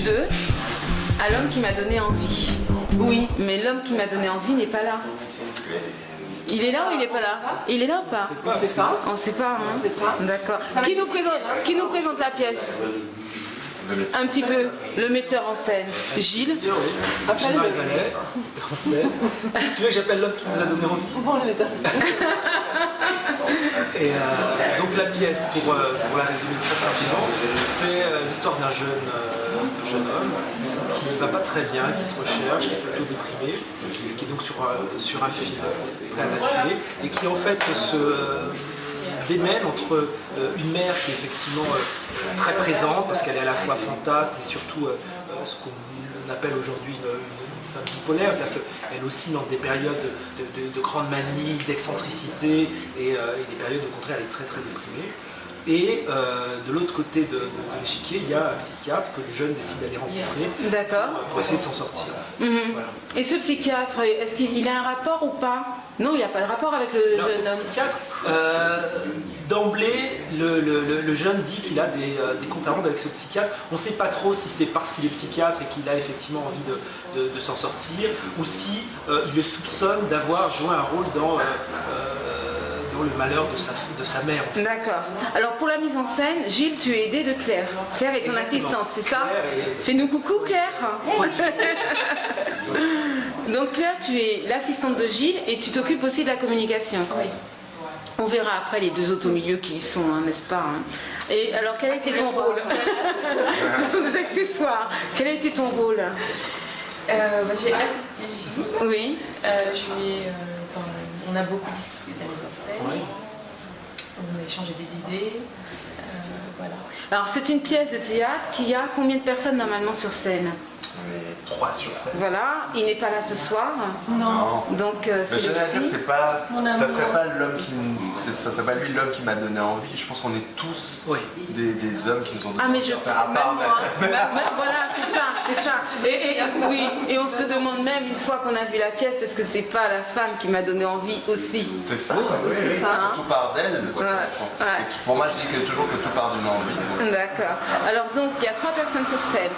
2 à l'homme qui m'a donné envie. Oui. Mais l'homme qui m'a donné envie n'est pas là. Il est là ou il n'est pas là? Il est là ou pas? On ne sait pas. On ne sait pas. Hein? On sait pas. D'accord. Qui nous présente la pièce? Un petit peu, le metteur en scène, Gilles. Gilles Margalet, en scène. Tu veux que j'appelle l'homme qui nous a donné envie? Bon, le metteur en scène. Et donc la pièce, pour la résumer très simplement, c'est l'histoire d'un jeune homme qui ne va pas très bien, qui se recherche, qui est plutôt déprimé, qui est donc sur un fil prêt à basculer, et qui en fait se démène entre une mère qui est effectivement très présente, parce qu'elle est à la fois fantasme et surtout ce qu'on appelle aujourd'hui une femme bipolaire, c'est-à-dire qu'elle oscille dans des périodes de grande manie, d'excentricité, et des périodes au contraire elle est très très déprimée. Et de l'autre côté de l'échiquier, il y a un psychiatre que le jeune décide d'aller rencontrer. D'accord. Pour essayer de s'en sortir. Voilà. Et ce psychiatre, est-ce qu'il a un rapport ou pas? Non, il n'y a pas de rapport avec le jeune homme. Le psychiatre, d'emblée, le jeune dit qu'il a des comptes à rendre avec ce psychiatre. On ne sait pas trop si c'est parce qu'il est psychiatre et qu'il a effectivement envie de s'en sortir, ou si il le soupçonne d'avoir joué un rôle dans le malheur de sa mère. En fait. D'accord. Alors pour la mise en scène, Gilles, tu es aidé de Claire. Claire est ton assistante, c'est ça? Fais-nous coucou Claire. Donc Claire, tu es l'assistante de Gilles et tu t'occupes aussi de la communication. Oui. On verra après les deux autres au milieu qui y sont, hein, n'est-ce pas? Hein. Et alors quel a été ton rôle? Ce sont des accessoires. Quel a été ton rôle? J'ai assisté Gilles. Oui. On a beaucoup discuté de la mise en scène. Oui. On a échangé des idées. Voilà. Alors c'est une pièce de théâtre qui a combien de personnes normalement sur scène? On est 3 sur scène. Voilà, il n'est pas là ce soir. Non. Donc Mais je veux dire, aussi. c'est pas, Mon ça amour. serait pas l'homme ça serait pas lui l'homme qui m'a donné envie. Je pense qu'on est tous des hommes qui nous ont donné Ah mais envie. je... À part Mais voilà, c'est ça. Oui, et on se demande même une fois qu'on a vu la pièce, est-ce que c'est pas la femme qui m'a donné envie aussi? c'est ça, c'est ça, hein. Tout part d'elle. Ouais. Et pour moi, je dis toujours que tout part d'une envie. D'accord. Alors donc il y a 3 personnes sur scène.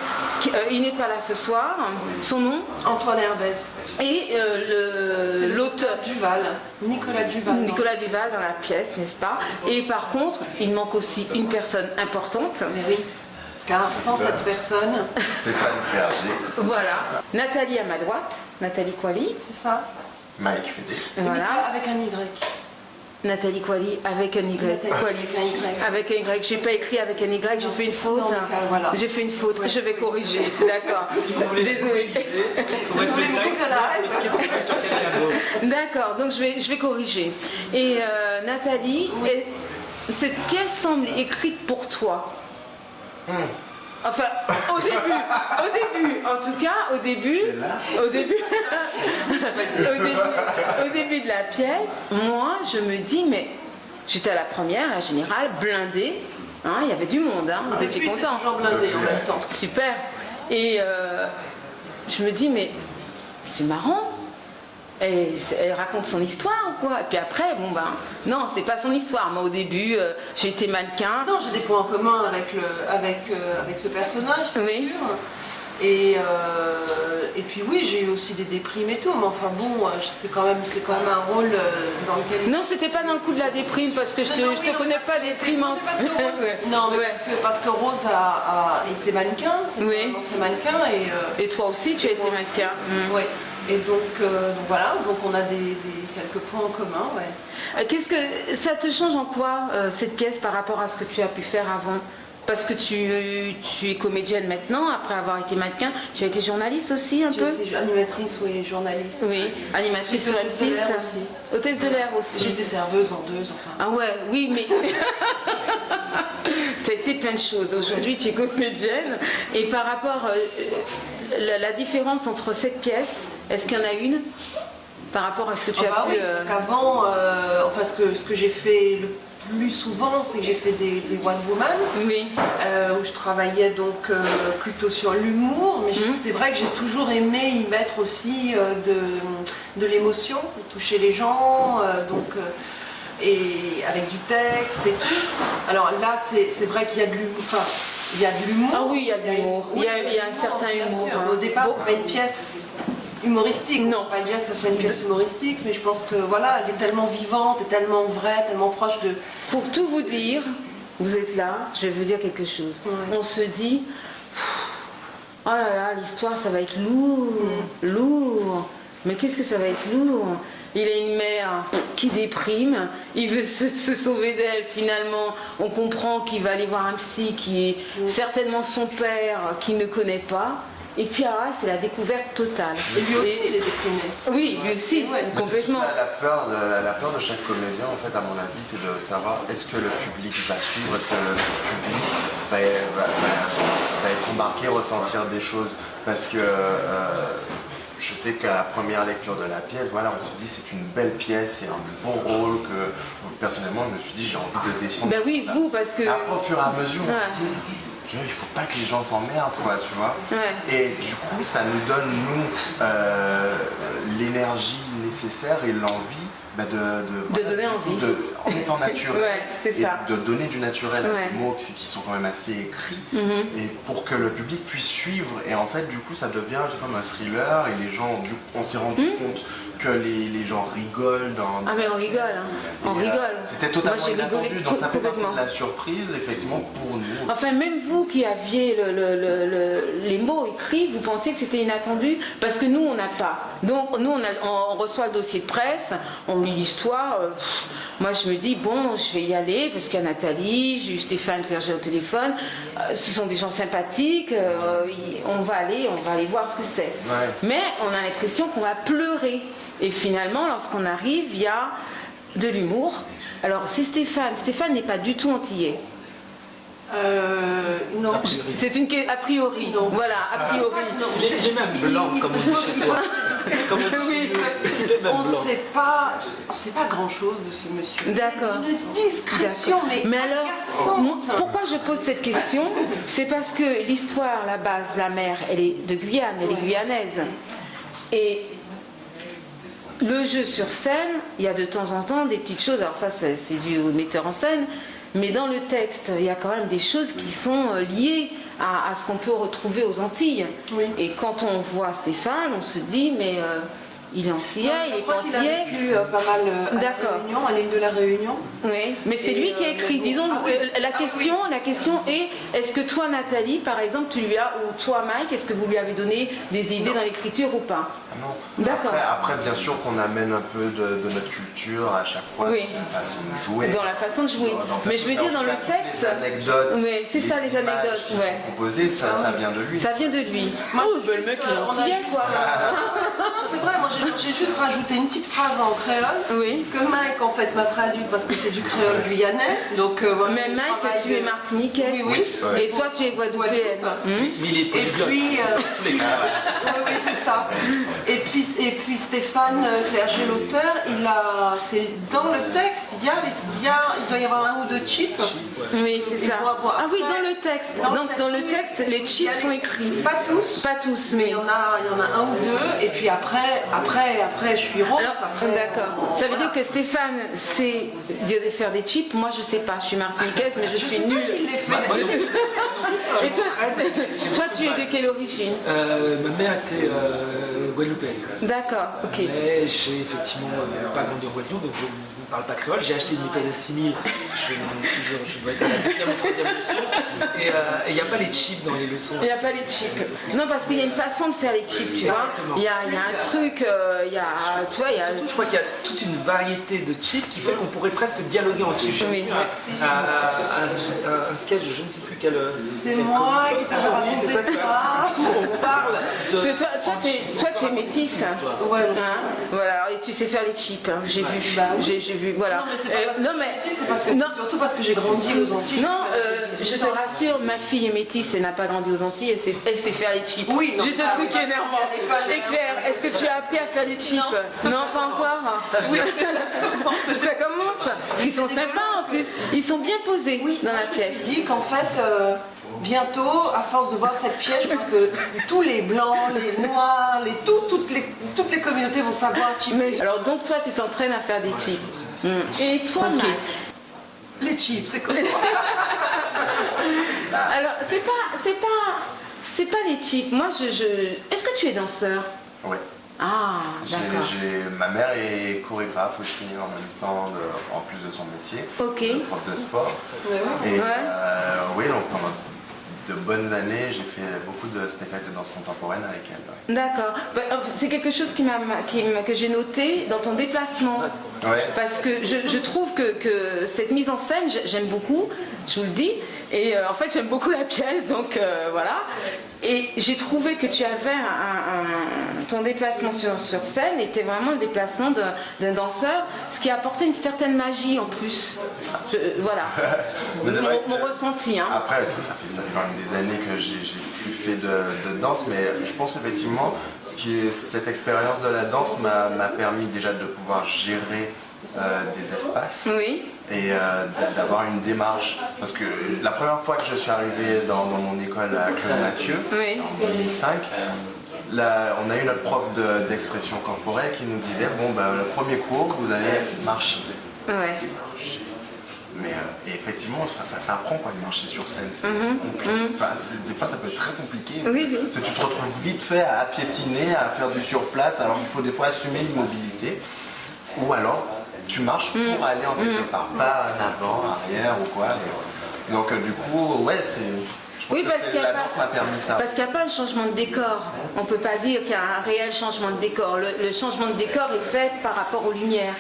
Il n'est pas là ce soir. Son nom? Antoine Herbès. Et C'est l'auteur Duval. Nicolas Duval. Nicolas Duval dans la pièce, n'est-ce pas? Et par contre, il manque aussi une personne importante. Mais oui. Car sans cette personne, Stéphane Clerget, Voilà. Nathalie à ma droite. Nathalie Quali. c'est ça. Mike Fédé. Voilà. Avec un Y. Nathalie Quali avec un Y. Nathalie Quali. avec un Y. Avec un Y. J'ai pas écrit avec un Y, j'ai fait une faute. Non, mais voilà. J'ai fait une faute. Je vais corriger. D'accord. Si vous voulez Désolée. vous mettre les blagues sur quelqu'un d'autre. D'accord, donc je vais corriger. Et Nathalie, cette pièce semble écrite pour toi. Enfin, au début, en tout cas, au début de la pièce, moi, je me dis, mais j'étais à la première, la générale, blindée, hein, il y avait du monde, hein, vous étiez contents. Toujours blindé en même temps. Super. Et je me dis, mais c'est marrant. Elle raconte son histoire ou quoi? Et puis après, bon ben, non, c'est pas son histoire. Moi au début, j'ai été mannequin. Non, j'ai des points en commun avec ce personnage, c'est Oui. sûr. Et puis oui, j'ai eu aussi des déprimes et tout, mais enfin bon, c'est quand même un rôle dans lequel... Non, c'était pas dans le coup de la déprime, parce que je te connais pas déprimante. Non, mais Ouais. parce que Rose a été mannequin, c'est Oui. un ancien mannequin, Et toi aussi, tu as été moi mannequin. aussi. Ouais. Et donc voilà, donc on a quelques points en commun, ouais. Qu'est-ce que ça te change en quoi cette pièce par rapport à ce que tu as pu faire avant? Parce que tu es comédienne maintenant, après avoir été mannequin. Tu as été journaliste aussi un peu? J'ai été animatrice, oui, journaliste. Oui, animatrice sur J'étais hôtesse de M6. l'air aussi. Hôtesse de l'air aussi. J'ai été serveuse, vendeuse, enfin. Ah ouais, oui, mais tu as été plein de choses. Aujourd'hui, tu es comédienne. Et par rapport, la différence entre cette pièce, est-ce qu'il y en a une par rapport à ce que tu as pu... Oui, parce qu'avant, enfin, ce que j'ai fait le plus souvent, c'est que j'ai fait des One Woman, Oui. où je travaillais donc plutôt sur l'humour, mais c'est vrai que j'ai toujours aimé y mettre aussi de l'émotion, toucher les gens, et avec du texte et tout. Alors là, c'est vrai qu'il y a de l'humour. Enfin, il y a de l'humour. Ah oui, il y a de l'humour. Il y a un certain bien humour. sûr. Hein. Au départ, c'est pas une pièce humoristique. Non. On ne peut pas dire que ce soit une pièce humoristique, mais je pense que voilà, elle est tellement vivante, et tellement vraie, tellement proche de. Pour tout vous dire, vous êtes là, je vais vous dire quelque chose. Ouais. On se dit, oh là là, l'histoire, ça va être lourd, lourd. Mais qu'est-ce que ça va être lourd? Il a une mère qui déprime, il veut se sauver d'elle, finalement on comprend qu'il va aller voir un psy qui est certainement son père qu'il ne connaît pas. Et puis alors là, c'est la découverte totale. Et lui aussi, il est déprimé. Oui, lui aussi, Ouais. complètement. La peur de chaque comédien, en fait, à mon avis, c'est de savoir est-ce que le public va suivre, est-ce que le public va être embarqué, ressentir des choses. Parce que je sais qu'à la première lecture de la pièce, voilà, on se dit c'est une belle pièce, c'est un beau rôle que personnellement, je me suis dit j'ai envie de défendre. Ben oui, vous, parce que... Après, au fur et à mesure, on Ouais. se dit il faut pas que les gens s'emmerdent, quoi, tu vois. Ouais. Et du coup, ça nous donne, nous, l'énergie nécessaire et l'envie De donner envie. en étant naturel. Ouais, c'est et ça. de donner du naturel à Ouais. des mots qui sont quand même assez écrits. Mhm. Et pour que le public puisse suivre. Et en fait, du coup, ça devient comme un thriller. Et les gens, on s'est rendu compte que les gens rigolent dans... Ah mais on rigole, hein. On Et, rigole. C'était totalement Moi, j'ai rigolé inattendu. Donc ça fait partie complètement. de la surprise, effectivement, pour nous. Enfin, même vous qui aviez les mots écrits, vous pensiez que c'était inattendu parce que nous, on n'a pas. Donc, nous, on reçoit le dossier de presse, on lit l'histoire. Moi, je me dis, bon, je vais y aller parce qu'il y a Nathalie, j'ai eu Stéphane Clerget au téléphone. Ce sont des gens sympathiques. On va aller voir ce que c'est. Ouais. Mais on a l'impression qu'on va pleurer. Et finalement, lorsqu'on arrive, il y a de l'humour. Alors, c'est Stéphane. Stéphane n'est pas du tout antillais. Non. A priori. C'est une a priori. Non. Voilà, a priori. Non, Il est même blanc, comme on dit chez toi. Comme on dit, Oui. il est même On ne blanc. sait pas grand chose de ce monsieur. D'accord. Une discrétion, mais alors, agaçante. pourquoi je pose cette question? C'est parce que l'histoire, à la base, la mère, elle est de Guyane, elle est guyanaise. Et le jeu sur scène, il y a de temps en temps des petites choses. Alors ça, c'est dû au metteur en scène. Mais dans le texte, il y a quand même des choses qui sont liées à ce qu'on peut retrouver aux Antilles. Oui. Et quand on voit Stéphane, on se dit, mais il est antillais, il Je est crois pas qu'il a antillais. vécu pas mal à la D'accord. Réunion, à l'île de la Réunion. Oui, mais c'est Et, lui qui a écrit. mais bon. Disons, Ah oui. la Ah question est, est-ce que toi, Nathalie, par exemple, tu lui as, ou toi, Mike, est-ce que vous lui avez donné des idées dans l'écriture ou pas? Ah non. D'accord. Après, bien sûr qu'on amène un peu de notre culture à chaque fois, Oui. dans la façon de jouer. Dans la façon de jouer. Mais je veux dire, dans le texte. Les anecdotes, Oui, c'est ça, les images anecdotes, qui ouais. sont proposées, ça vient de lui. Ça vient de lui. Moi, Oh, ben, le mec, il est on a antillais, juste- quoi. Non, c'est vrai, moi j'ai juste rajouté une petite phrase en créole Oui. que Mike en fait m'a traduite parce que c'est du créole guyanais. Donc, voilà, Mais le Mike, travail tu es de- martiniquais. Oui, oui. Ouais. Et toi, tu es guadeloupéenne. Guadeloupe. Hmm. Mais il est Et polyglotte. puis, Tous les gars. oui, c'est ça. Et puis Stéphane Clerget, l'auteur, c'est dans le texte, il doit y avoir un ou deux chips. Oui, c'est Et ça. bon, Ah oui, après, dans le texte. dans le Donc, texte, dans le oui. texte, les Il y a chiffres sont écrits. Pas tous, Pas tous, mais mais. il y en a un ou deux. Et puis après je suis rose. Alors, après, d'accord. Ça veut dire que Stéphane sait faire des chips. Moi, je sais pas. Je suis martiniquaise, mais je suis sais pas nulle. s'il les fait. Moi non plus. Et toi, tu es de quelle origine? Ma mère était guadeloupéenne. D'accord, ok. Mais j'ai effectivement pas grandi en Guadeloupe, donc je ne parle pas créole. J'ai acheté une méthode assimile, je dois être à la deuxième ou troisième leçon. Et il n'y a pas les chips dans les leçons. Il n'y a pas les chips. Non, parce qu'il y a une façon de faire les chips, tu vois. Exactement. Il y a un truc, il y a, tu vois, il y a. Surtout, je crois qu'il y a toute une variété de chips qui fait qu'on pourrait presque dialoguer en chips. J'ai Oui. vu un sketch, je ne sais plus quel. C'est moi qui t'ai Oui, c'est toi raconté qui ça. on parle de. Parce que toi, tu es métisse. Ouais, Hein, voilà, et tu sais faire les chips, hein. J'ai vu, Bah oui. j'ai vu, voilà. Non, mais c'est pas parce que non, je suis mais métisse, c'est parce que non, surtout parce que j'ai grandi aux Antilles. non, jusqu'à je te rassure, ma fille est métisse et n'a pas grandi aux Antilles, elle sait faire les chips. Oui, non, juste ça, un truc oui, énervant. à l'école, Et Claire, est-ce que tu as appris à faire les chips? Non, pas encore. Oui, ça commence. Ils sont sympas en plus. Ils sont bien posés dans la Je me pièce. suis dit qu'en fait, bientôt, à force de voir cette pièce, je crois que tous les blancs, les noirs, toutes les communautés vont savoir chipper. Alors donc toi, tu t'entraînes à faire des chips. Et toi, Mike? Les chips, c'est quoi? Alors, c'est pas les chics. Moi, est-ce que tu es danseur? Ouais. Ah, d'accord. Ma mère est chorégraphe aussi en même temps, en plus de son métier. Ok. Prof de sport. Et oui, donc pendant de bonnes années, j'ai fait beaucoup de spectacles de danse contemporaine avec elle. Ouais. D'accord. C'est quelque chose que j'ai noté dans ton déplacement. Ouais. Parce que je trouve que cette mise en scène, j'aime beaucoup, je vous le dis. Et en fait, j'aime beaucoup la pièce, donc voilà. Et j'ai trouvé que tu avais ton déplacement sur scène était vraiment le déplacement d'un danseur, ce qui a apporté une certaine magie en plus. Voilà. Mon ressenti. Hein. Après, ça fait quand même des années que j'ai plus fait de danse, mais je pense effectivement cette expérience de la danse m'a permis déjà de pouvoir gérer des espaces. Oui. Et d'avoir une démarche. Parce que la première fois que je suis arrivé dans mon école à Claude Mathieu, en 2005, là, on a eu notre prof d'expression corporelle qui nous disait, bon, le premier cours, vous allez marcher. Ouais. Mais et effectivement, ça apprend quoi, de marcher sur scène, c'est compliqué. Enfin, des fois ça peut être très compliqué. Oui. Parce que tu te retrouves vite fait à piétiner, à faire du surplace, alors qu'il faut des fois assumer l'immobilité. Ou alors tu marches pour aller en quelque part, pas en avant, arrière ou quoi. Donc du coup, ouais, Oui, parce la danse m'a permis ça. Parce qu'il n'y a pas de changement de décor. On ne peut pas dire qu'il y a un réel changement de décor. Le changement de décor est fait par rapport aux lumières.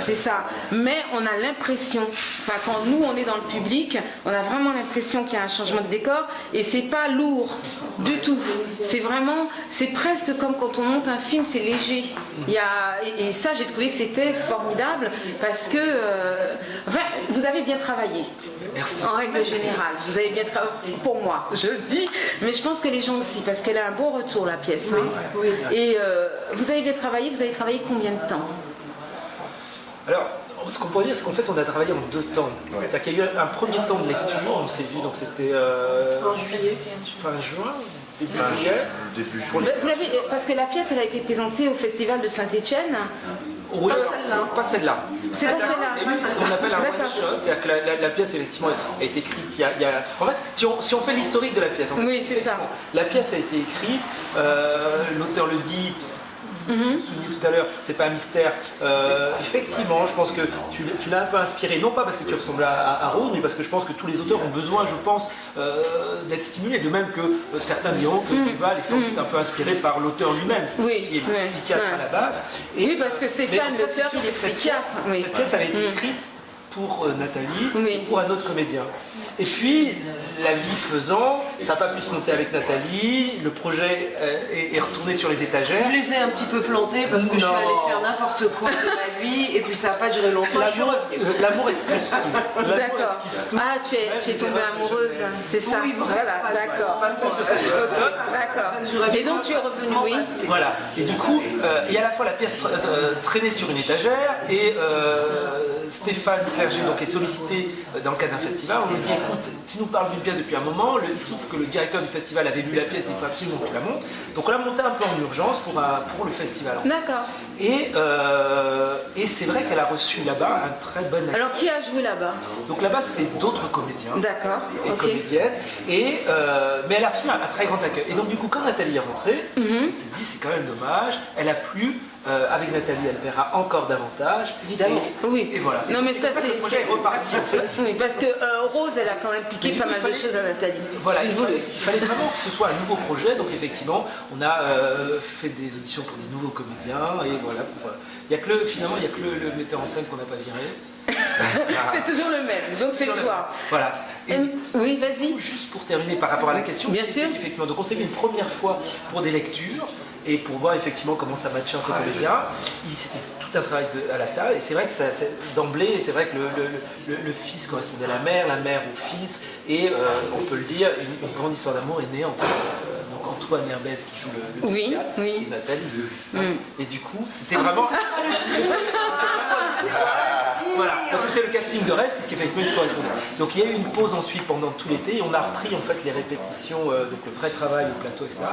C'est ça. Mais on a l'impression, enfin quand nous on est dans le public, on a vraiment l'impression qu'il y a un changement de décor et c'est pas lourd du tout. C'est presque comme quand on monte un film, c'est léger. Et ça j'ai trouvé que c'était formidable parce que vous avez bien travaillé. Merci. En règle générale, vous avez bien travaillé pour moi, je le dis, mais je pense que les gens aussi, parce qu'elle a un bon retour la pièce. Hein. Oui. Et vous avez bien travaillé, vous avez travaillé combien de temps? Alors, ce qu'on pourrait dire, c'est qu'en fait, on a travaillé en 2 temps. Ouais. C'est-à-dire qu'il y a eu un premier temps de lecture, on s'est vu, donc c'était En juillet. fin juin, début Enfin, juillet. début juillet. Vous l'avez, parce que la pièce, elle a été présentée au Festival de Saint-Étienne. Oui, Pas pas celle-là. C'est pas celle-là. Il y a eu ce qu'on appelle un D'accord. one-shot, c'est-à-dire que la pièce, effectivement, a été écrite il y a... En fait, si on fait l'historique de la pièce, en fait, Oui, c'est ça. la pièce a été écrite, l'auteur le dit, je me souviens tout à l'heure, c'est pas un mystère. Effectivement, je pense que tu l'as un peu inspiré, non pas parce que tu ressembles à Rose, mais parce que je pense que tous les auteurs ont besoin, je pense, d'être stimulés, de même que certains diront que Duval est sans doute un peu inspiré par l'auteur lui-même, Oui, qui est psychiatre à la base. Oui, parce que Stéphane, mais en fait, l'auteur, c'est il est sûr que cette psychiatre. pièce- Oui. Cette pièce, elle a été écrite pour Nathalie Oui. ou pour un autre comédien. Et puis, la vie faisant, ça n'a pas pu se monter avec Nathalie, le projet est retourné sur les étagères. Je les ai un petit peu plantés parce que je suis Non. allée faire n'importe quoi de ma vie et puis ça n'a pas duré longtemps. Je suis revenue. L'amour esquisse tout. D'accord. Ah, tu es tombée amoureuse, c'est ça. Oui, bon, Voilà, pas ça. d'accord. Passons sur cette note. D'accord. Et donc tu es revenu, oui. Voilà. Et du coup, et à la fois la pièce traînait sur une étagère et Stéphane Clerget donc, est sollicité dans le cadre d'un festival. On lui dit écoute, tu nous parles d'une pièce depuis un moment. Il se trouve que le directeur du festival avait lu la pièce, il faut absolument que tu la montes. Donc on l'a montée un peu en urgence pour le festival. D'accord. Et c'est vrai qu'elle a reçu là-bas un très bon accueil. Alors qui a joué là-bas? Donc là-bas, c'est d'autres comédiens. D'accord. Et Ok. comédienne, mais elle a reçu un très grand accueil. Et donc du coup, quand Nathalie est rentrée, on s'est dit c'est quand même dommage, elle a plu, avec Nathalie elle verra encore davantage. Évidemment. Oui. Et voilà. Non mais Et ça pour que le projet est reparti en fait. Oui, parce que Rose, elle a quand même piqué Mais du pas coup, mal il de fallait- choses à Nathalie. Voilà, C'est il une voleuse. fallait vraiment que ce soit un nouveau projet, donc effectivement, on a fait des auditions pour des nouveaux comédiens, et voilà, finalement, il n'y a que le metteur en scène qu'on n'a pas viré. C'est toujours le même, donc c'est toi. Voilà. Et Oui, vas-y. juste pour terminer par rapport à la question, Bien sûr. effectivement, donc on s'est vu une première fois pour des lectures et pour voir effectivement comment ça matchait entre comédiens. C'était tout un travail à la table et c'est vrai que d'emblée, c'est vrai que le fils correspondait à la mère au fils et on peut le dire, une grande histoire d'amour est née entre donc Antoine Herbez qui joue le Oui, psychiatre oui. et Nathalie. Mm. Et du coup, c'était vraiment... Voilà, donc c'était le casting de rêve, puisqu'effectivement il se correspondait. Donc il y a eu une pause ensuite pendant tout l'été, et on a repris en fait les répétitions, donc le vrai travail au plateau, etc.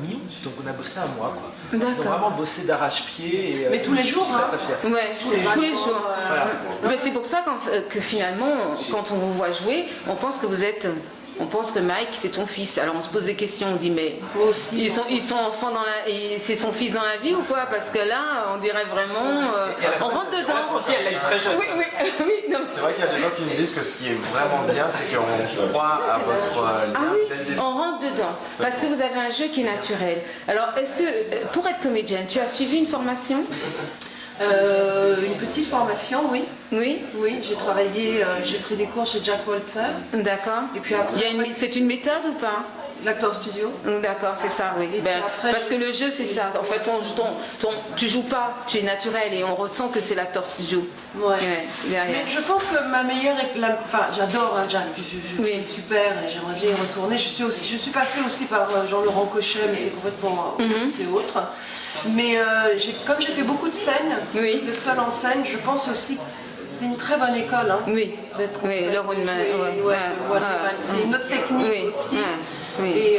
Mi-août, donc on a bossé un mois, quoi. Ils ont D'accord. vraiment bossé d'arrache-pied. Mais tous les jours, très, hein. très fiers. Ouais, Tous les jours. Voilà. Mais c'est pour ça que finalement, quand on vous voit jouer, on pense que vous êtes. On pense que Mike, c'est ton fils. Alors on se pose des questions, on dit mais Moi aussi. ils sont enfants c'est son fils dans la vie ou quoi? Parce que là, on dirait vraiment, Et elle a- on rentre elle a dedans. senti, elle l'a eu très jeune. Oui, oui, oui. Non. C'est vrai qu'il y a des gens qui me disent que ce qui est vraiment bien, c'est qu'on croit à votre lien Ah dès le oui, début. on rentre dedans. Parce que vous avez un jeu qui est naturel. Alors, est-ce que, pour être comédienne, tu as suivi une formation? Une petite formation, oui. Oui, Oui, j'ai travaillé, j'ai pris des cours chez Jack Waltzer. d'accord. Et puis après, C'est une méthode ou pas? l'acteur studio. D'accord, c'est ça, oui. Et puis après, parce que le jeu, c'est ça. En fait, tu joues pas, tu es naturel et on ressent que c'est l'acteur studio. Ouais. Derrière. Mais je pense que ma meilleure, enfin, j'adore hein, Jack, je Oui. suis super et j'aimerais bien y retourner. Je suis passée aussi par Jean-Laurent Cochet, mais c'est complètement c'est autre. Mais comme j'ai fait beaucoup de scènes, Oui. de seul en scène, je pense aussi que c'est une très bonne école. Hein, Oui, d'être en oui, scène, le de Runman, jouer, ouais, ouais, ouais, c'est une autre technique oui, aussi. ouais, oui.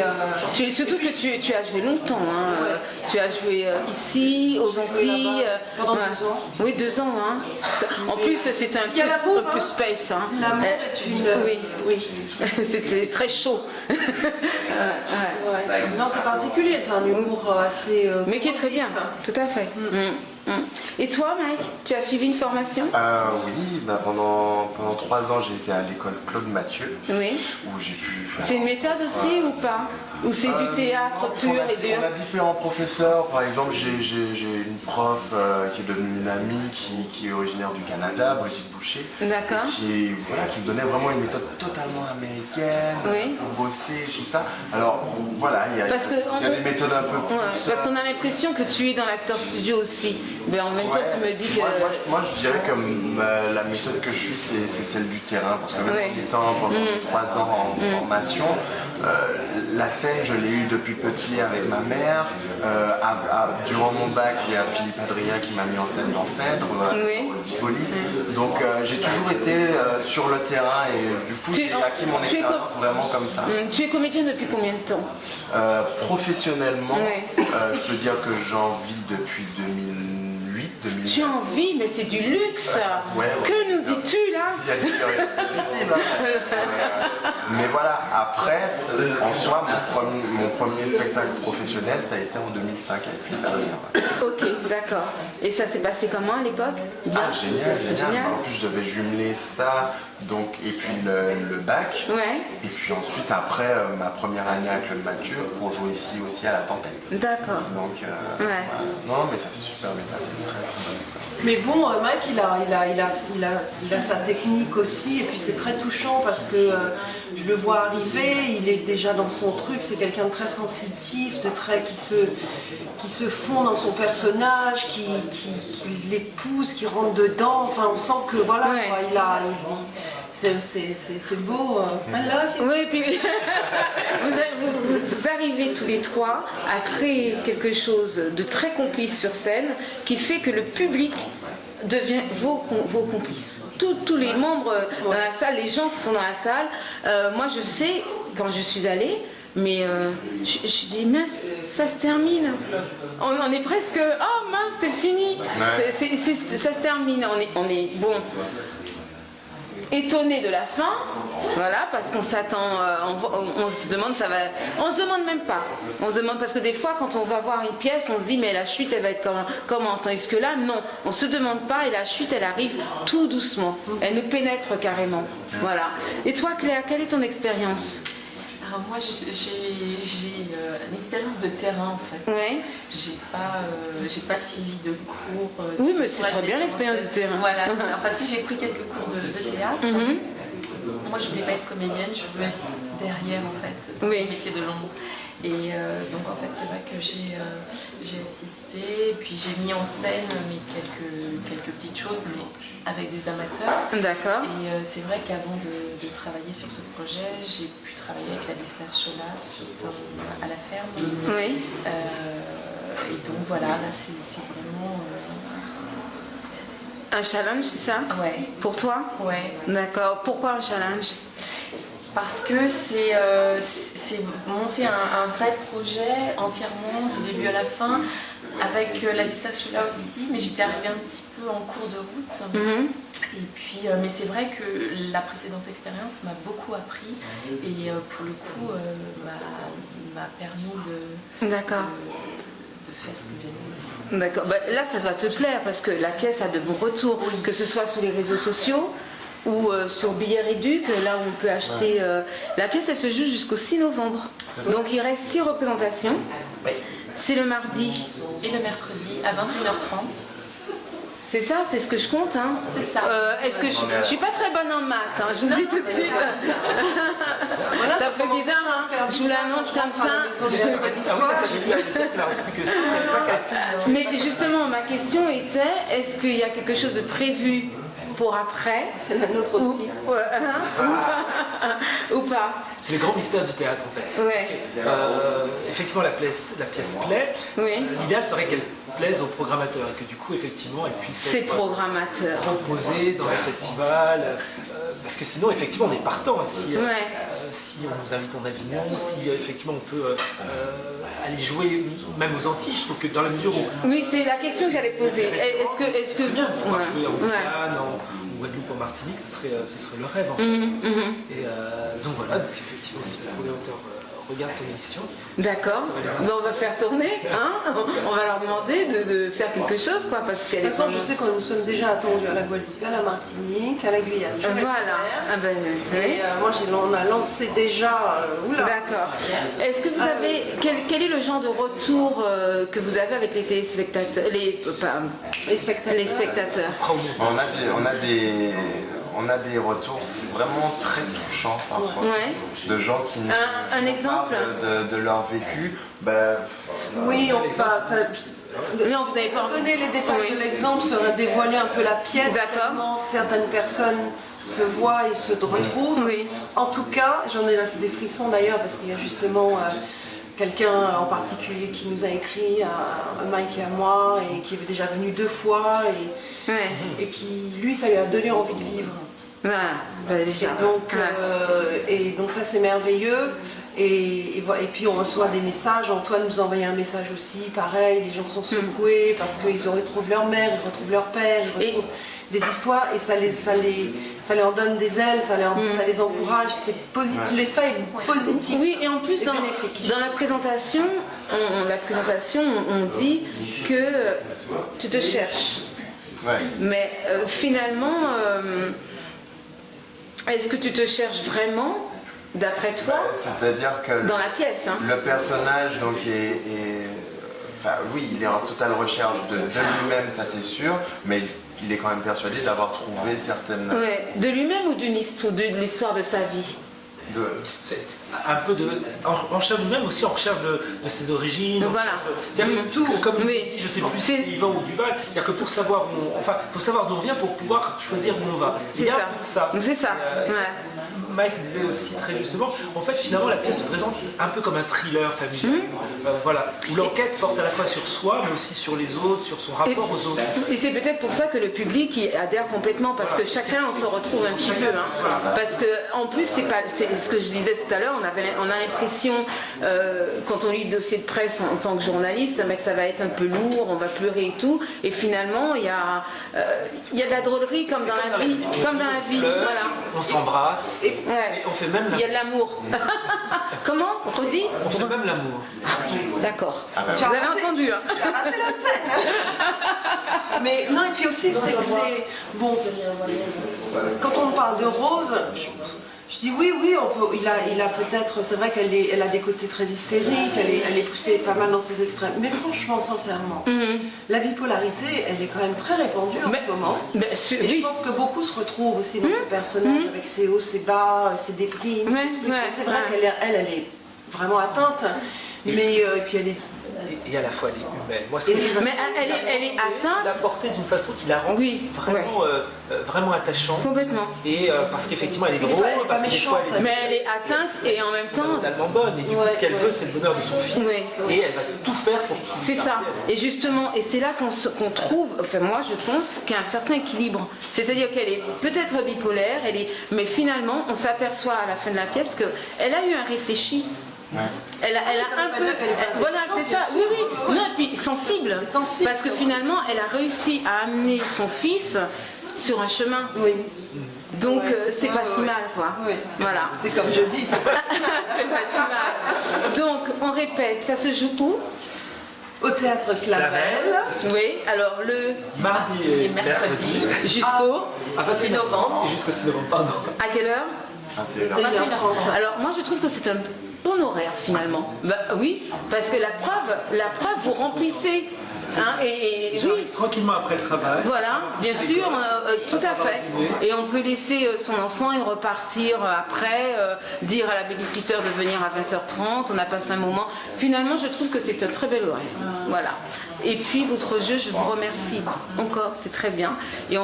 Et Surtout que tu as joué longtemps. Hein. Ouais. Tu as joué ici, aux Antilles. là-bas pendant 2 ans. Oui, 2 ans. Hein. En plus, c'était un Il y a l'amour, peu hein. space. Hein. l'amour est une... Oui, oui. c'était très chaud. Ouais. Ouais. Non, c'est particulier, c'est un humour assez... Mais qui est très bien, tout à fait. Et toi, Mike, tu as suivi une formation? Oui, pendant 3 ans, j'ai été à l'école Claude Mathieu, Oui. où j'ai pu faire... C'est une méthode aussi ou pas? Ou c'est du théâtre Non, pur et dur? on a différents professeurs. Par exemple, j'ai une prof qui est devenue une amie qui est originaire du Canada, Brigitte Boucher. D'accord. Qui me donnait vraiment une méthode totalement américaine Oui. pour bosser, tout ça. Alors voilà, il y a des méthodes un peu plus... Ouais, parce qu'on a l'impression que tu es dans l'acteur studio aussi. Mais en même temps, tu me dis que. Moi, je dirais que la méthode que je suis, c'est celle du terrain. Parce que même Ouais. en étant pendant 3 ans en formation, la scène, je l'ai eue depuis petit avec ma mère. Durant mon bac, il y a Philippe Adrien qui m'a mis en scène dans Phèdre, Oui. Hippolyte. Donc, j'ai toujours été sur le terrain et du coup, j'ai acquis mon expérience vraiment comme ça. Tu es comédien depuis combien de temps? Professionnellement, Oui. je peux dire que j'en vis depuis 2008, 2009. Tu en vis, mais c'est du luxe. Ouais. Que nous dis-tu là? Il y a des périodes difficiles, hein. Mais voilà, après, en soi, mon premier spectacle professionnel, ça a été en 2005 avec Philippe Adrien. Ok, d'accord. Et ça s'est passé comment à l'époque? Bien. Ah, génial. Génial. En plus, je devais jumeler ça, donc, et puis le bac. Ouais, Et puis ensuite, après, ma première année avec le Mathieu, pour jouer ici aussi à la Tempête. d'accord. Donc, Ouais. voilà. Non, mais ça s'est super bien passé, très très bonne expérience. Mais bon, Mike, il a sa technique aussi, et puis c'est très touchant parce que je le vois arriver, il est déjà dans son truc, c'est quelqu'un de très sensitif, qui se fond dans son personnage, qui l'épouse, qui rentre dedans, enfin on sent que voilà, Ouais. quoi, c'est beau. I love you. Oui, et puis vous arrivez tous les trois à créer quelque chose de très complice sur scène qui fait que le public devient vos complices. Tous les membres dans la salle, les gens qui sont dans la salle, moi je sais, quand je suis allée, mais je dis mince, ça se termine. On est presque, oh mince, c'est fini. Ouais. Ça se termine. On est bon. Étonné de la fin, voilà, parce qu'on s'attend, on se demande, on se demande même pas. On se demande parce que des fois, quand on va voir une pièce, on se dit mais la chute, elle va être comment? Tandis que là, non, on se demande pas et la chute, elle arrive tout doucement. Elle nous pénètre carrément, voilà. Et toi, Claire, quelle est ton expérience? Alors moi j'ai une expérience de terrain en fait. Ouais. J'ai pas suivi de cours. Oui, mais c'est très bien l'expérience de terrain. Voilà. Enfin si j'ai pris quelques cours de théâtre. Mhm. Moi je voulais pas être comédienne, je voulais être derrière en fait, dans Oui. le métier de l'ombre. Et donc en fait c'est vrai que j'ai assisté, puis j'ai mis en scène mais quelques petites choses, mais avec des amateurs. D'accord. Et c'est vrai qu'avant de travailler sur ce projet, j'ai pu travailler avec Ladislas Cholas à la ferme. Oui. Et donc voilà, là c'est vraiment Un challenge, c'est ça? Ouais. Pour toi? Ouais. D'accord. Pourquoi un challenge? Parce que c'est monter un vrai projet entièrement, du début à la fin, avec la distance là aussi, mais j'étais arrivée un petit peu en cours de route. Mhm. Et puis, mais c'est vrai que la précédente expérience m'a beaucoup appris et pour le coup m'a permis D'accord. de faire ce que j'aime. D'accord. Bah, là, ça va te plaire parce que la pièce a de bons retours, que ce soit sur les réseaux sociaux ou sur Billet Réduc, là où on peut acheter. La pièce, elle se joue jusqu'au 6 novembre. Donc il reste 6 représentations. C'est le mardi. Et le mercredi à 21h30. C'est ça, c'est ce que je compte. Hein. C'est ça. Est-ce que je suis pas très bonne en maths, hein, je vous le dis tout de suite. Ça fait bizarre, hein. Je vous l'annonce comme ça. Ah oui, ça fait bien, plus que ça. Mais justement, ma question était, est-ce qu'il y a quelque chose de prévu pour après? C'est la nôtre aussi. Ou pas? C'est le grand mystère du théâtre en fait. Ouais. Effectivement, la pièce plaît. Oui. L'idéal serait qu'elle plaise aux programmateurs et que du coup, effectivement, elle puisse C'est être programmateur. proposée dans les festivals. Parce que sinon, effectivement, on est partant. Si on nous invite en Avignon, si effectivement on peut aller jouer même aux Antilles, je trouve que dans la mesure où Oui, c'est la question que j'allais poser. Est-ce que bien pouvoir Ouais. jouer en Ouais. Guyane, en Guadeloupe, en Martinique, ce serait le rêve en fait. Et donc voilà, donc effectivement, si le programmateur regarde ton émission. D'accord. Ben, on va faire tourner, hein. On va leur demander de faire quelque chose, quoi, parce qu'elle De est. toute façon, je sais que nous sommes déjà attendus à la Guadeloupe, à la Martinique, à la Guyane. Je reste Voilà. ouvert. Ah ben, oui. Et moi, on a lancé déjà. Oula. D'accord. Est-ce que vous avez quel est le genre de retour que vous avez avec les téléspectateurs, Les spectateurs. les spectateurs? On a des retours vraiment très touchants parfois, Ouais. de gens qui nous Un exemple parlent de leur vécu. Ben, Oui, Non, vous n'avez pas donner les détails Oui. de l'exemple serait dévoiler un peu la pièce. D'accord. Tellement certaines personnes se voient et se retrouvent. Oui. En tout cas, j'en ai des frissons d'ailleurs parce qu'il y a justement quelqu'un en particulier qui nous a écrit, à Mike et à moi, et qui est déjà venu 2 fois Ouais. et qui, lui, ça lui a donné envie de vivre. Voilà. Ben, déjà. Et donc ça c'est merveilleux. Et puis on reçoit des messages. Antoine nous a envoyé un message aussi, pareil, les gens sont secoués parce qu'ils retrouvent leur mère, ils retrouvent leur père, ils retrouvent des histoires et ça leur donne des ailes, ça les encourage, c'est positif, l'effet est positif. Oui, et en plus, C'est dans bénéfique. la présentation, on dit que tu te cherches. ouais. Mais finalement, est-ce que tu te cherches vraiment, d'après toi, C'est-à-dire que dans la pièce, hein? le personnage donc enfin oui, il est en totale recherche de lui-même, ça c'est sûr, mais il est quand même persuadé d'avoir trouvé certaines. Ouais. De lui-même ou de l'histoire de sa vie? c'est un peu en recherche de lui-même, aussi en recherche de ses origines. Voilà. C'est-à-dire que tout, comme il Oui. dit, je sais plus si c'est Yvan ou Duval, c'est-à-dire que pour savoir faut savoir d'où on vient pour pouvoir choisir où on va. Il y a un peu de ça. C'est ça. Ouais. Mike disait aussi très justement, en fait finalement la pièce se présente un peu comme un thriller familial, voilà, où l'enquête porte à la fois sur soi, mais aussi sur les autres, sur son rapport aux autres. Et c'est peut-être pour ça que le public y adhère complètement, parce que chacun on se retrouve un petit peu, hein. Parce que en plus c'est ce que je disais tout à l'heure, on a l'impression quand on lit le dossier de presse en tant que journaliste, que ça va être un peu lourd, on va pleurer et tout, et finalement il y a de la drôlerie comme dans la vie, voilà. On s'embrasse, Ouais. et on fait même Il y a de l'amour. Comment? On redit? on fait même l'amour. D'accord. ben Vous avez entendu, hein? Tu as raté la scène. Mais non, et puis aussi, c'est bon. Quand on parle de Rose, je dis oui, on peut. Il a peut-être. C'est vrai qu'elle a des côtés très hystériques. Elle est poussée pas mal dans ses extrêmes. Mais franchement, sincèrement, la bipolarité, elle est quand même très répandue en ce moment. Et je pense que beaucoup se retrouvent aussi dans ce personnage avec ses hauts, ses bas, ses déprimes. C'est vrai qu'elle est vraiment atteinte. Mais puis elle est et à la fois elle est humaine. Moi, Mais elle est atteinte. la portée d'une façon qui la rend Oui, vraiment attachante. Complètement. Et parce qu'effectivement elle est Elle est drôle, pas parce que des fois elle est Mais elle est atteinte et en même temps. totalement bonne. Et du coup, ce qu'elle veut, c'est le bonheur de son fils. Oui. Et elle va tout faire pour qu'il C'est ça. Et justement, et c'est là qu'on trouve, enfin moi je pense qu'il y a un certain équilibre. C'est-à-dire qu'elle est peut-être bipolaire, mais finalement on s'aperçoit à la fin de la pièce qu'elle a eu un réfléchi. Ouais. Elle a un peu. Voilà, c'est ça. Oui, oui. Non, et puis sensible. Parce que finalement, elle a réussi à amener son fils sur un chemin. Oui. Donc c'est pas si mal, quoi. Oui. Voilà. C'est comme je dis, c'est pas C'est pas si mal. Donc on répète, ça se joue où? au théâtre Clavel. Oui, alors le mardi et mercredi. jusqu'au 6 novembre. Jusqu'au 6 novembre, pardon. à quelle heure? 21h30. Alors moi je trouve que c'est un bon horaire finalement. Bah, oui, parce que la preuve vous remplissez. Hein, et J'arrive oui, tranquillement après le travail. voilà, bien sûr, tout à fait. Et on peut laisser son enfant et repartir après, dire à la babysitter de venir à 20h30, on a passé un moment. Finalement, je trouve que c'est un très bel horaire. Voilà. Et puis votre jeu, je vous remercie encore, c'est très bien. Et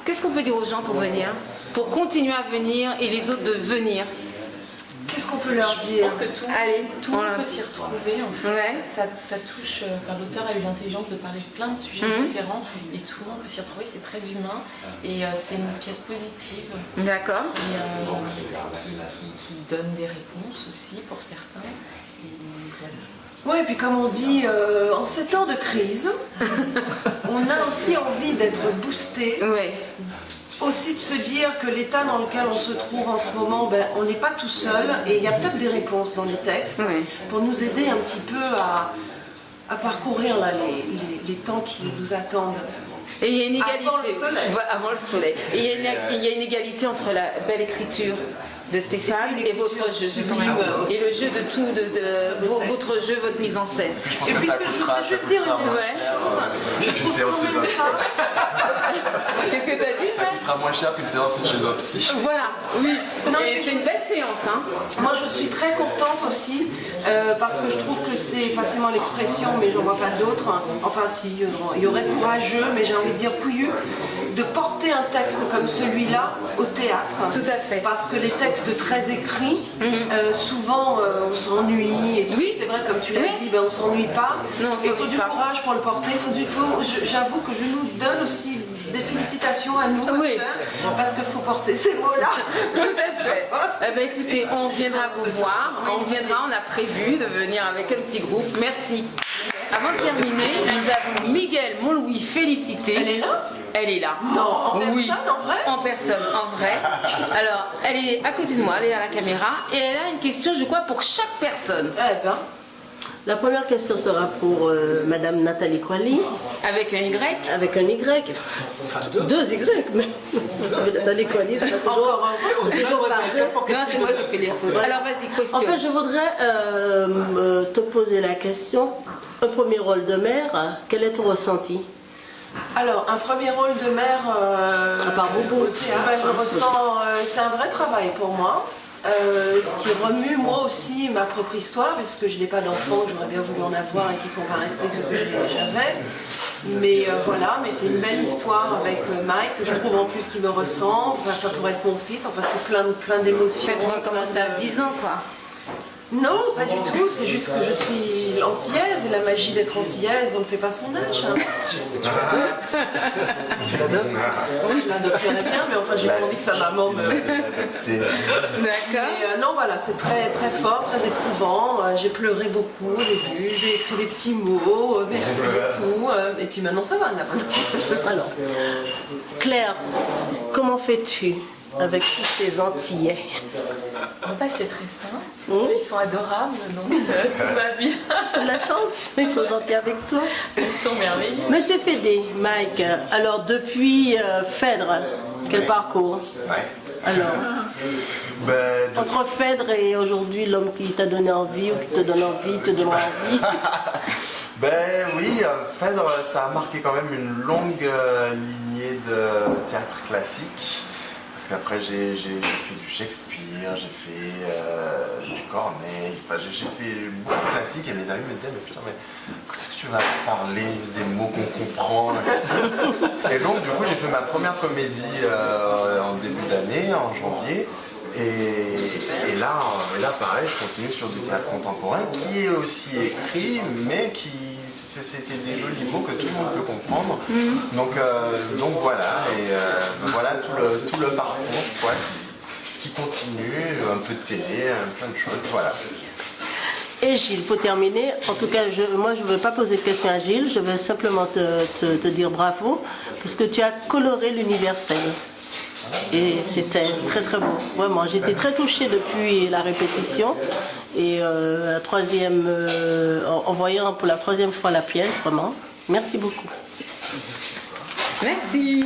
qu'est-ce qu'on peut dire aux gens pour venir, pour continuer à venir et les autres de venir? Qu'est-ce qu'on peut leur dire? Je pense que tout le monde peut s'y retrouver. En fait. Ouais. Ça touche. L'auteur a eu l'intelligence de parler de plein de sujets différents et tout le monde peut s'y retrouver. C'est très humain et c'est une pièce positive. D'accord. Et qui donne des réponses aussi pour certains. Et voilà. Oui, et puis comme on dit, en ces temps de crise, on a aussi envie d'être boosté. Oui. Aussi de se dire que l'état dans lequel on se trouve en ce moment, ben, on n'est pas tout seul et il y a peut-être des réponses dans les textes Oui. pour nous aider un petit peu à parcourir là, les temps qui nous attendent. Et il y a une égalité. Avant le soleil. Ouais, avant le soleil. Et il y a une égalité entre la belle écriture de Stéphane et votre jeu. Et le jeu de tout, votre jeu, votre mise en scène. Je pense Et que puis ça je coûtera, voudrais juste dire une je trouve séance chez un psy. Qu'est-ce que tu as dit, Ça coûtera moins cher qu'une séance chez un psy. Voilà, oui. Non, Et mais c'est une belle séance, hein. Moi, je suis très contente aussi parce que je trouve que c'est, passez-moi l'expression, mais j'en vois pas d'autres. Enfin, si, il y aurait courageux, mais j'ai envie de dire pouilleux, de porter un texte comme celui-là au théâtre. Tout à fait. Parce que les textes très écrits, souvent on s'ennuie. Et tout. Oui. C'est vrai, comme tu l'as Oui. dit, ben, on s'ennuie pas. Non, on Il faut s'ennuie du pas. courage pour le porter. J'avoue que je nous donne aussi des félicitations à nous, Oui. acteurs, parce qu'il faut porter ces mots-là. Tout à fait. Eh ben, écoutez, on viendra vous voir. On a prévu de venir avec un petit groupe. Merci. Avant de terminer, nous avons Miguel Montlouis félicité. Elle est là? Elle est là. Non, en Oui. personne, en vrai? En personne, en vrai. Alors, elle est à côté de moi, derrière la caméra, et elle a une question, je crois, pour chaque personne. Eh ben. La première question sera pour Madame Nathalie Kwali, Avec un Y. avec un Y. Deux Y, mais Nathalie Kwali, ça va toujours, toujours par deux. Non, c'est moi qui fais des fautes. Alors, vas-y, question. En fait, je voudrais te poser la question. Un premier rôle de mère, quel est ton ressenti? Alors, un premier rôle de mère À part Bobo. au théâtre, je ressens, c'est un vrai travail pour moi. Ce qui remue moi aussi ma propre histoire, parce que je n'ai pas d'enfants, j'aurais bien voulu en avoir et qui ne sont pas restés ce que j'avais. Mais voilà, mais c'est une belle histoire avec Mike, que je trouve en plus qui me ressemble. Enfin, ça pourrait être mon fils, enfin c'est plein d'émotions. En fait, on commence à 10 ans, quoi. Non, pas du tout, c'est juste que je suis antillaise et la magie d'être antillaise, on ne fait pas son âge. Hein. Tu l'adoptes? Je l'adopterais bien, mais enfin j'ai pas envie que sa maman me... D'accord. Mais non, voilà, c'est très, très fort, très éprouvant. J'ai pleuré beaucoup au début, j'ai écrit des petits mots, merci et tout. Et puis maintenant ça va, là. Alors, Claire, comment fais-tu avec tous ces Antillais? C'est très simple. Mmh. Ils sont adorables, donc tout va bien. Tu as de la chance, ils sont gentils avec toi. Ils sont merveilleux. Monsieur Fédé, Mike, alors depuis Phèdre, quel parcours? Ouais. Alors, Ben, entre Phèdre et aujourd'hui, l'homme qui t'a donné envie ou qui te donne envie, te donnera envie. Ben oui, Phèdre, ça a marqué quand même une longue lignée de théâtre classique. Parce qu'après j'ai fait du Shakespeare, j'ai fait du Corneille, enfin j'ai fait beaucoup de classiques et mes amis me disaient mais putain mais qu'est-ce que tu vas parler des mots qu'on comprend et donc du coup j'ai fait ma première comédie en début d'année, en janvier. Et là, pareil, je continue sur du théâtre contemporain qui est aussi écrit, mais c'est des jolis mots que tout le monde peut comprendre. Donc voilà, et voilà tout le parcours quoi, qui continue, un peu de télé, plein de choses, voilà. Et Gilles, pour terminer, en tout cas, moi je ne veux pas poser de questions à Gilles, je veux simplement te dire bravo, parce que tu as coloré l'universel. Et c'était très très beau, vraiment. J'étais très touchée depuis la répétition et en voyant pour la 3e fois la pièce, vraiment. Merci beaucoup. Merci.